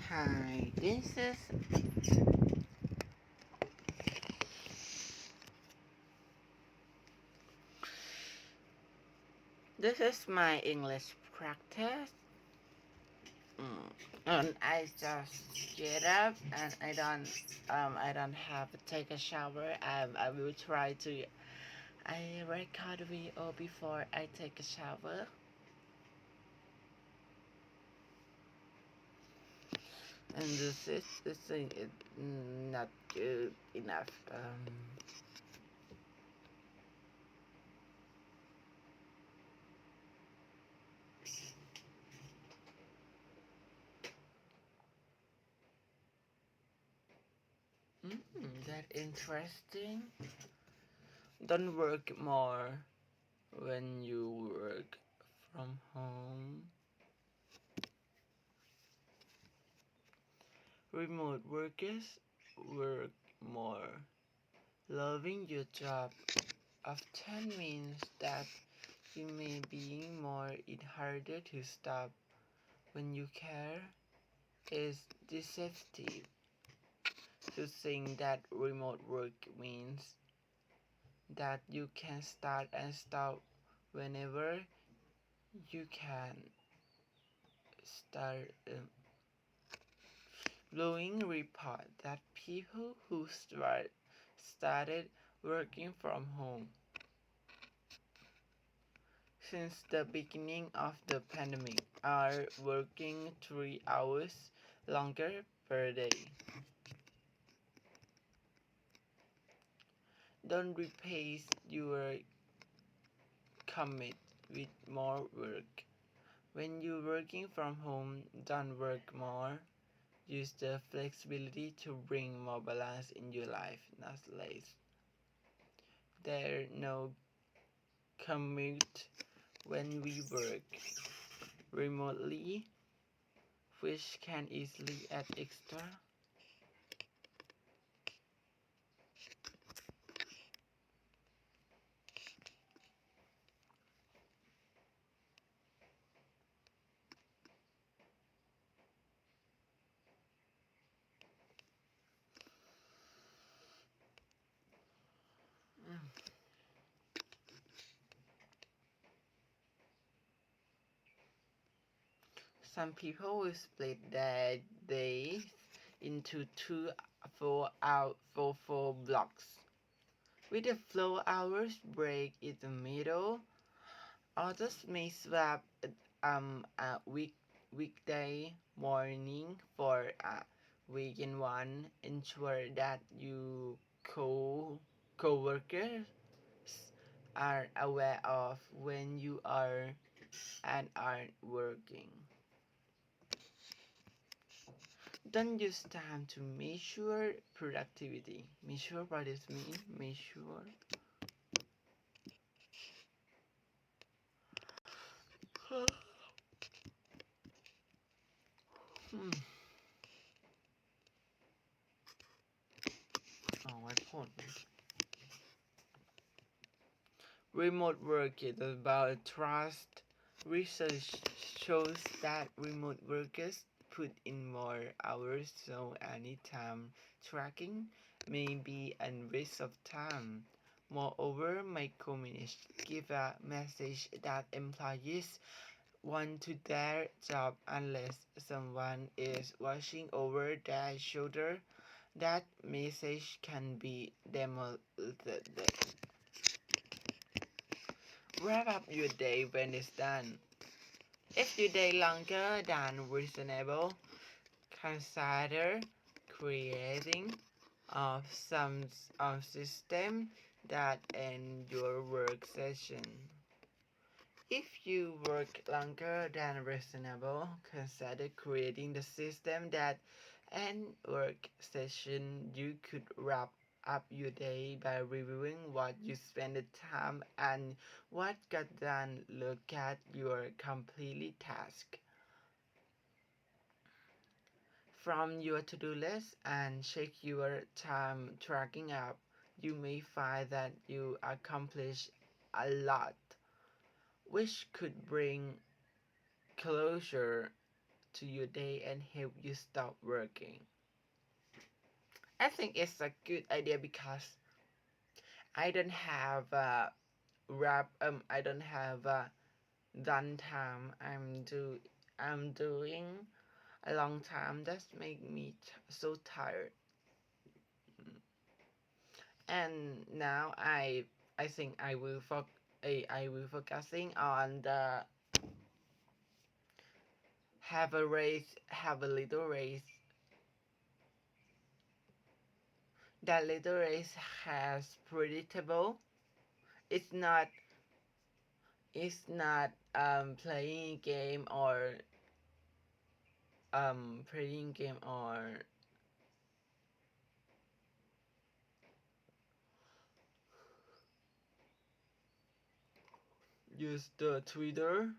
Hi, this is my English practice. And I just get up and I don't have to take a shower. I will try to I record a video before I take a shower. And this thing is not good enough. That interesting. Don't work more when you work from home. Remote workers work more. Loving your job often means that you may be more it harder to stop when you care is deceptive. To think that remote work means that you can start and stop whenever you can start blowing report that people who started working from home since the beginning of the pandemic are working 3 hours longer per day. Don't replace your commit with more work. When you're working from home, don't work more. Use the flexibility to bring more balance in your life, not less. There's no commute when we work remotely, which can easily add extra. Some people will split their days into two 4 blocks, with a 4 hours break in the middle. Others may swap a weekday morning for a weekend one. Ensure that you co-workers are aware of when you are and aren't working. Don't use time to measure productivity. Measure what does mean? Measure. Hmm. Oh, I put remote work is about trust. Research shows that remote workers put in more hours, so any time tracking may be a waste of time. Moreover, micromanage give a message that employees want to their job unless someone is watching over their shoulder. That message can be demolished. Wrap up your day when it's done. If your day longer than reasonable, consider creating some system that end your work session. If you work longer than reasonable, consider creating the system that end work session. You could wrap up your day by reviewing what you spent the time and what got done. Look at your completed task from your to-do list and check your time tracking app. You may find that you accomplished a lot, which could bring closure to your day and help you stop working. I think it's a good idea because I don't have a I don't have a done time. I'm doing a long time. That's make me so tired. And now I think I will focusing on the have a little race. That little race has predictable. It's not playing a game or playing game or use the Twitter.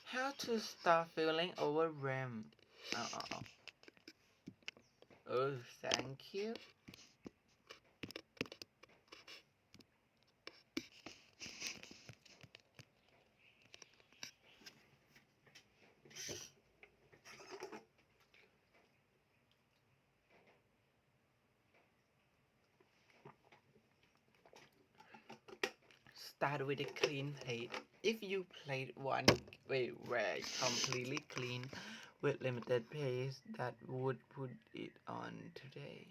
How to stop feeling overwhelmed? Oh, oh, oh. Oh, thank you. Start with a clean plate. If you plate one way where completely clean with limited paste, that would put it on today.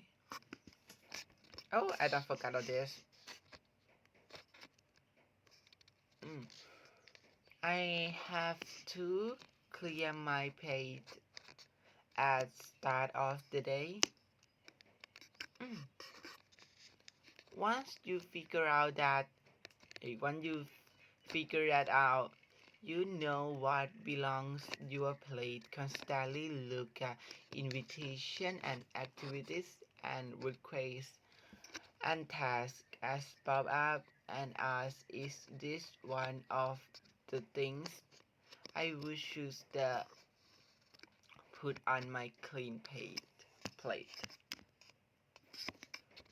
Oh, I don't forget about this. Mm. I have to clear my plate at start of the day. Mm. Once you figure out that, once you figure that out, you know what belongs your plate. Constantly look at invitation and activities and requests and tasks as pop up and ask, is this one of the things I would choose to put on my clean plate?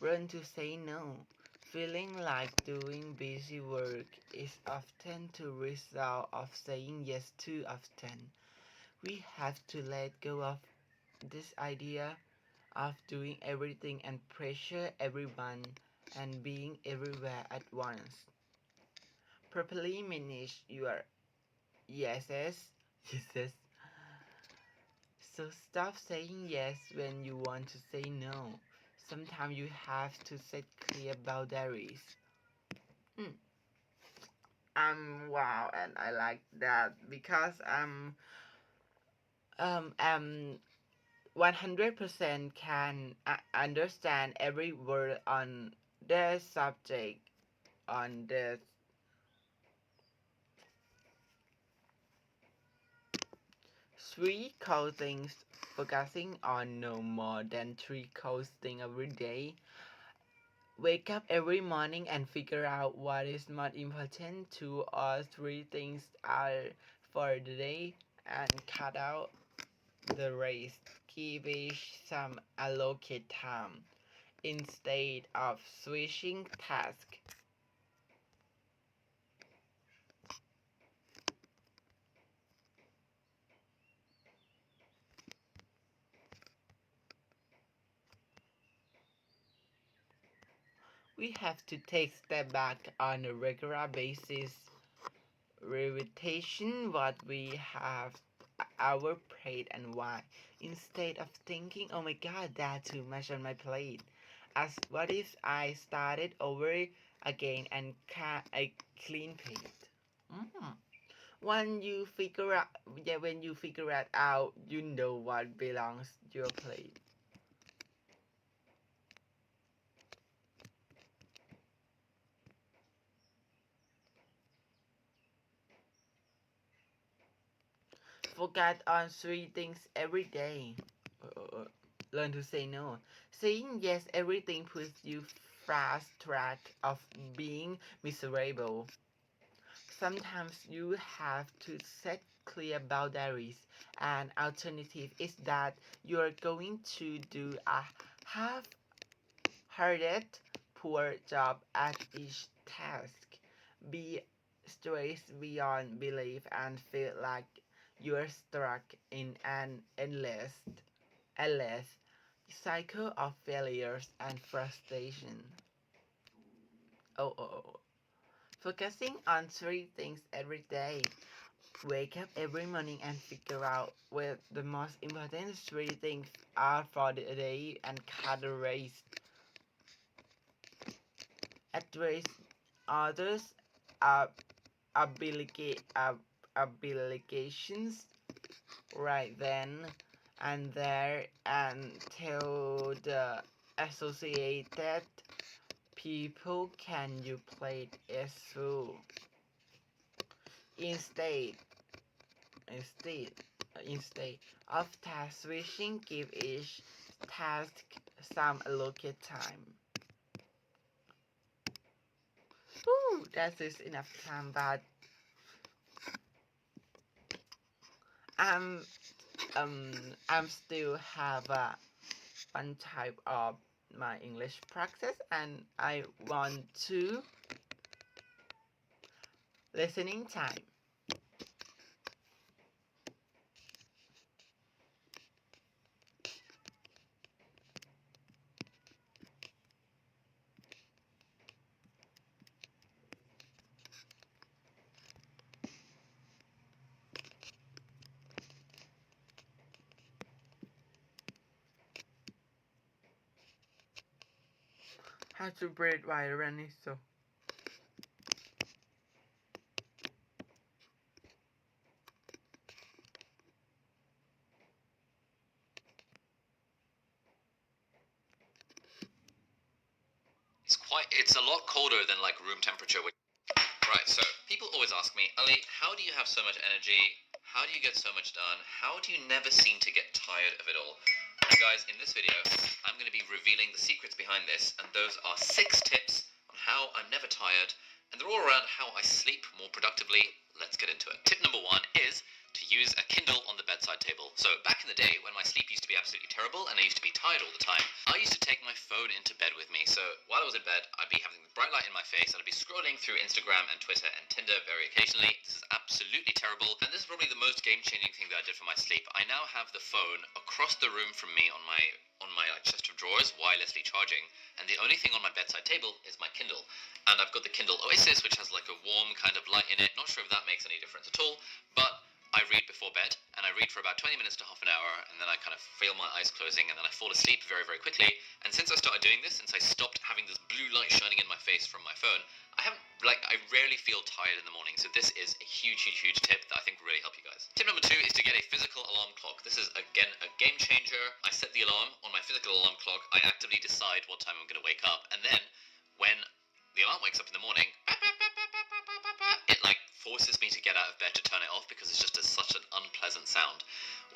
Learn to say no. Feeling like doing busy work is often the result of saying yes too often. We have to let go of this idea of doing everything and pressure everyone and being everywhere at once. Properly manage your yeses. Yeses. So stop saying yes when you want to say no. Sometimes you have to set clear boundaries. Mm. Wow, and I like that because um um 100% can understand every word on the subject on the three cool things, focusing on no more than three cool things every day. Wake up every morning and figure out what is most important. Two or three things are for the day and cut out the rest. Give each some allocate time instead of switching tasks. We have to take step back on a regular basis, revisiting what we have our plate and why, instead of thinking, oh my god, that's too much on my plate. As what if I started over again and a clean plate? Mm. When you figure out, yeah, when you figure it out, you know what belongs to your plate. Focus on 3 things every day. Learn to say no. Saying yes everything puts you fast track of being miserable. Sometimes you have to set clear boundaries. An alternative is that you're going to do a half-hearted, poor job at each task. Be stressed beyond belief and feel like you're stuck in an endless cycle of failures and frustration. Oh. Focusing on 3 things every day. Wake up every morning and figure out what the most important 3 things are for the day and cut the rest. Address others' obligations right then and there and tell the associated people can you play it through. Instead, instead, instead of task switching, give each task some allocated time. Whew, that is enough time, but I'm I'm still have one type of my English practice, and I want to listening time. How to breathe while running so. It's a lot colder than like room temperature. Right, so people always ask me, Ali, how do you have so much energy? How do you get so much done? How do you never seem to get tired of it all? And guys, in this video, I'm going to be revealing the secrets behind this, and those are 6 tips on how I'm never tired, and they're all around how I sleep more productively. Let's get into it. Tip number 1 is to use a Kindle on the bedside table. So back in the day when my sleep used to be absolutely terrible and I used to be tired all the time, I used to take my phone into bed with me. So while I was in bed, I'd be having the bright light in my face and I'd be scrolling through Instagram and Twitter and Tinder very occasionally. This is absolutely terrible, and this is probably the most game-changing thing that I did for my sleep. I now have the phone across the room from me on my like, chest of drawers wirelessly charging, and the only thing on my bedside table is my Kindle. And I've got the Kindle Oasis, which has like a warm kind of light in it. Not sure if that makes any difference at all, but I read before bed, and I read for about 20 minutes to half an hour, and then I kind of feel my eyes closing, and then I fall asleep very, very quickly. And since I started doing this, since I stopped having this blue light shining in my face from my phone, I rarely feel tired in the morning. So this is a huge tip that I think will really help you guys. Tip number 2 is to get a physical alarm clock. This is, again, a game changer. I set the alarm on my physical alarm clock. I actively decide what time I'm going to wake up, and then when the alarm wakes up in the morning, it like forces me to get out of bed to turn it off because it's just such an unpleasant sound.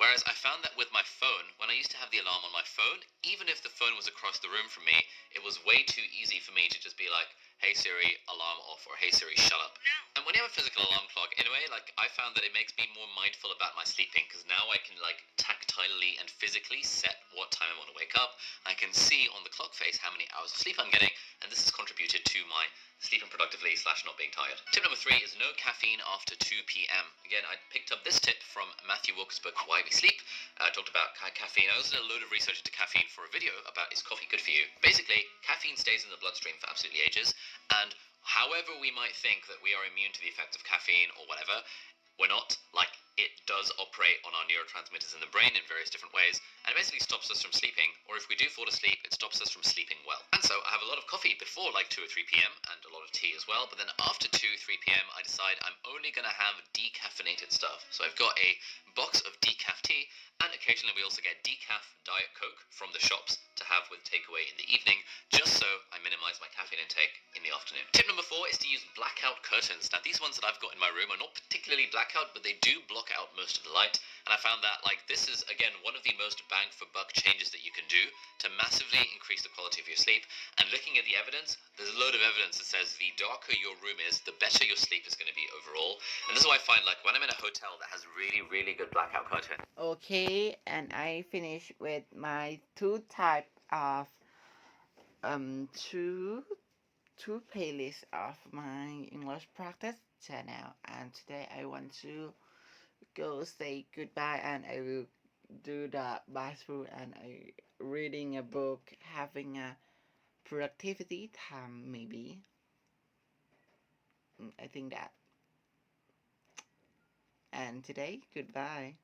Whereas I found that with my phone, when I used to have the alarm on my phone, even if the phone was across the room from me, it was way too easy for me to just be like, hey Siri, alarm off, or hey Siri, shut up. And when you have a physical alarm clock, in a way, like, I found that it makes me more mindful about my sleeping, because now I can like tactilely and physically set what time I want to wake up. I can see on the clock face how many hours of sleep I'm getting, and this has contributed to my sleeping productively / not being tired. Tip number 3 is no caffeine after 2 p.m. Again, I picked up this tip from Matthew Walker's book, Why We Sleep. I talked about caffeine. I also did a load of research into caffeine for a video about is coffee good for you. Basically, caffeine stays in the bloodstream for absolutely ages, and however we might think that we are immune to the effects of caffeine or whatever, we're not. Like, it does operate on our neurotransmitters in the brain in various different ways, and it basically stops us from sleeping, or if we do fall asleep, it stops us from sleeping well. And so I have a lot of coffee before like 2 or 3 p.m. and a lot of tea as well, but then after 2, 3 p.m. I decide I'm only going to have decaffeinated stuff. So I've got a box of decaf tea, and occasionally we also get decaf Diet Coke from the shops to have with takeaway in the evening, just so I minimize my caffeine intake in the afternoon. Tip number 4 is to use blackout curtains. Now these ones that I've got in my room are not particularly blackout, but they do block out most of the light, And I found that like this is again one of the most bang for buck changes that you can do to massively increase the quality of your sleep. And looking at the evidence, there's a load of evidence that says the darker your room is, the better your sleep is going to be overall. And this is why I find like when I'm in a hotel that has really, really good blackout curtain. Okay, and I finish with my two type of two playlists of my English practice channel, and today I want to go say goodbye, and I will do the bathroom and I reading a book, having a productivity time maybe. I think that. And today, goodbye.